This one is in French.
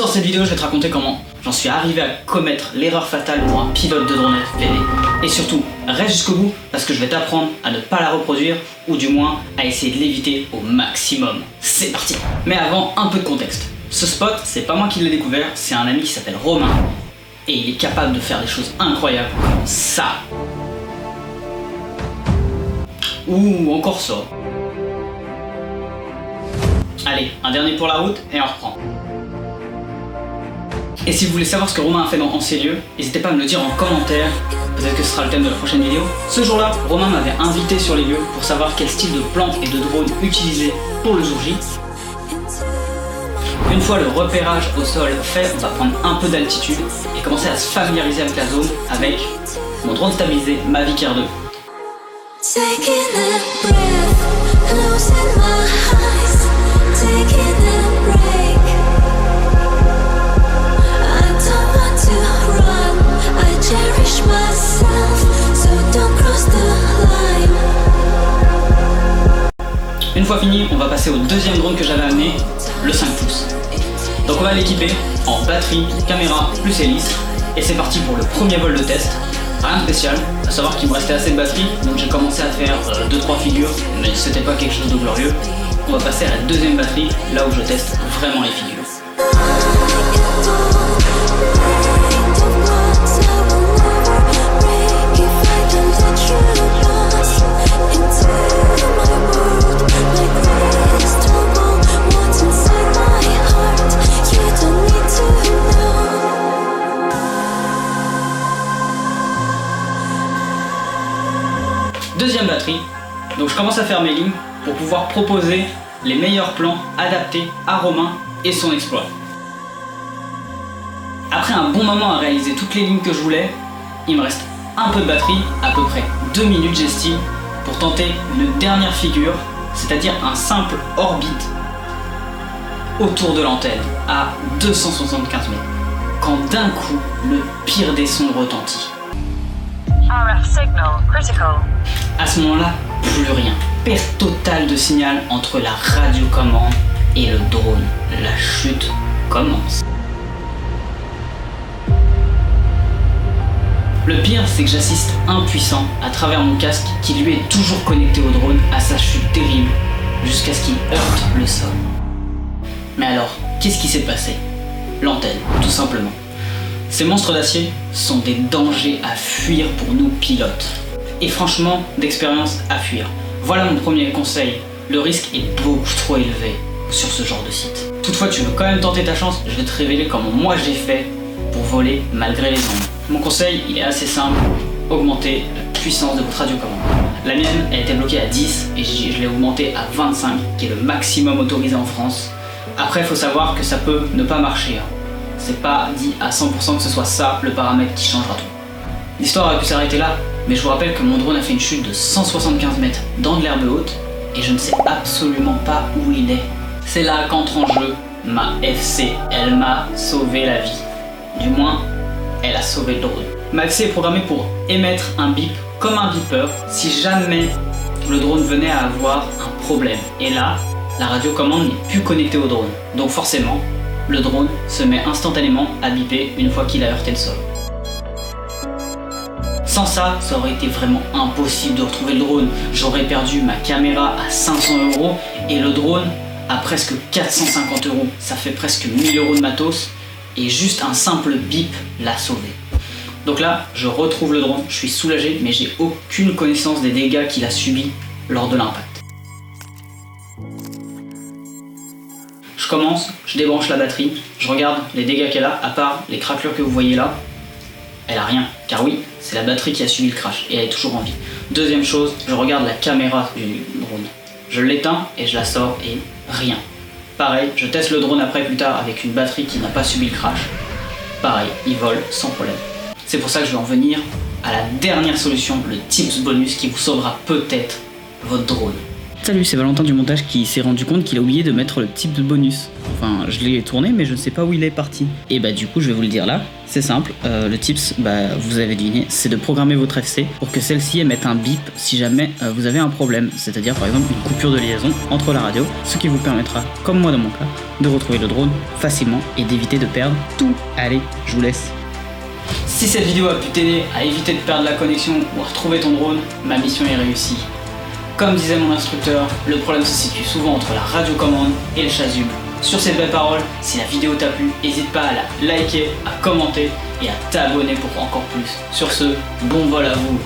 Dans cette vidéo, je vais te raconter comment j'en suis arrivé à commettre l'erreur fatale pour un pilote de drone FPV. Et surtout, reste jusqu'au bout parce que je vais t'apprendre à ne pas la reproduire ou du moins à essayer de l'éviter au maximum. C'est parti! Mais avant, un peu de contexte. Ce spot, c'est pas moi qui l'ai découvert, c'est un ami qui s'appelle Romain. Et il est capable de faire des choses incroyables comme ça. Ou encore ça. Allez, un dernier pour la route et on reprend. Et si vous voulez savoir ce que Romain a fait dans ces lieux, n'hésitez pas à me le dire en commentaire, peut-être que ce sera le thème de la prochaine vidéo. Ce jour-là, Romain m'avait invité sur les lieux pour savoir quel style de plantes et de drones utiliser pour le jour J. Une fois le repérage au sol fait, on va prendre un peu d'altitude et commencer à se familiariser avec la zone avec mon drone stabilisé Mavic R2. Une fois fini, on va passer au deuxième drone que j'avais amené, le 5 pouces. Donc on va l'équiper en batterie, caméra plus hélice et c'est parti pour le premier vol de test. Rien de spécial, à savoir qu'il me restait assez de batterie, donc j'ai commencé à faire 2-3 figures, mais c'était pas quelque chose de glorieux. On va passer à la deuxième batterie, là où je teste vraiment les figures. Deuxième batterie, donc je commence à faire mes lignes pour pouvoir proposer les meilleurs plans adaptés à Romain et son exploit. Après un bon moment à réaliser toutes les lignes que je voulais, il me reste un peu de batterie, à peu près 2 minutes j'estime, pour tenter une dernière figure, c'est-à-dire un simple orbite autour de l'antenne à 275 mètres, quand d'un coup le pire des sons retentit. RF signal critical. À ce moment-là, plus rien. Perte totale de signal entre la radiocommande et le drone. La chute commence. Le pire, c'est que j'assiste impuissant à travers mon casque qui lui est toujours connecté au drone à sa chute terrible jusqu'à ce qu'il heurte le sol. Mais alors, qu'est-ce qui s'est passé? L'antenne, tout simplement. Ces monstres d'acier sont des dangers à fuir pour nous pilotes. Et franchement, d'expérience à fuir. Voilà mon premier conseil. Le risque est beaucoup trop élevé sur ce genre de site. Toutefois, tu veux quand même tenter ta chance, je vais te révéler comment moi j'ai fait pour voler malgré les ondes. Mon conseil, il est assez simple. Augmentez la puissance de votre radiocommande. La mienne, elle était bloquée à 10 et je l'ai augmentée à 25, qui est le maximum autorisé en France. Après, il faut savoir que ça peut ne pas marcher. C'est pas dit à 100% que ce soit ça le paramètre qui changera tout. L'histoire aurait pu s'arrêter là, mais je vous rappelle que mon drone a fait une chute de 175 mètres dans de l'herbe haute et je ne sais absolument pas où il est. C'est là qu'entre en jeu ma FC. Elle m'a sauvé la vie. Du moins, elle a sauvé le drone. Ma FC est programmée pour émettre un bip comme un beeper si jamais le drone venait à avoir un problème. Et là, la radiocommande n'est plus connectée au drone. Donc forcément, le drone se met instantanément à biper une fois qu'il a heurté le sol. Sans ça, ça aurait été vraiment impossible de retrouver le drone. J'aurais perdu ma caméra à 500 € et le drone à presque 450 €. Ça fait presque 1000 € de matos et juste un simple bip l'a sauvé. Donc là, je retrouve le drone, je suis soulagé, mais j'ai aucune connaissance des dégâts qu'il a subis lors de l'impact. Je commence, je débranche la batterie, je regarde les dégâts qu'elle a, à part les craquelures que vous voyez là. Elle a rien, car oui, c'est la batterie qui a subi le crash et elle est toujours en vie. Deuxième chose, je regarde la caméra du drone. Je l'éteins et je la sors et rien. Pareil, je teste le drone après plus tard avec une batterie qui n'a pas subi le crash. Pareil, il vole sans problème. C'est pour ça que je vais en venir à la dernière solution, le tips bonus qui vous sauvera peut-être votre drone. Salut, c'est Valentin du montage qui s'est rendu compte qu'il a oublié de mettre le type de bonus. Enfin, je l'ai tourné, mais je ne sais pas où il est parti. Et bah du coup, je vais vous le dire là. C'est simple, le tips, vous avez deviné, c'est de programmer votre FC pour que celle-ci émette un bip si jamais vous avez un problème. C'est-à-dire par exemple une coupure de liaison entre la radio, ce qui vous permettra, comme moi dans mon cas, de retrouver le drone facilement et d'éviter de perdre tout. Allez, je vous laisse. Si cette vidéo a pu t'aider à éviter de perdre la connexion ou à retrouver ton drone, ma mission est réussie. Comme disait mon instructeur, le problème se situe souvent entre la radiocommande et le chasuble. Sur ces belles paroles, si la vidéo t'a plu, n'hésite pas à la liker, à commenter et à t'abonner pour encore plus. Sur ce, bon vol à vous.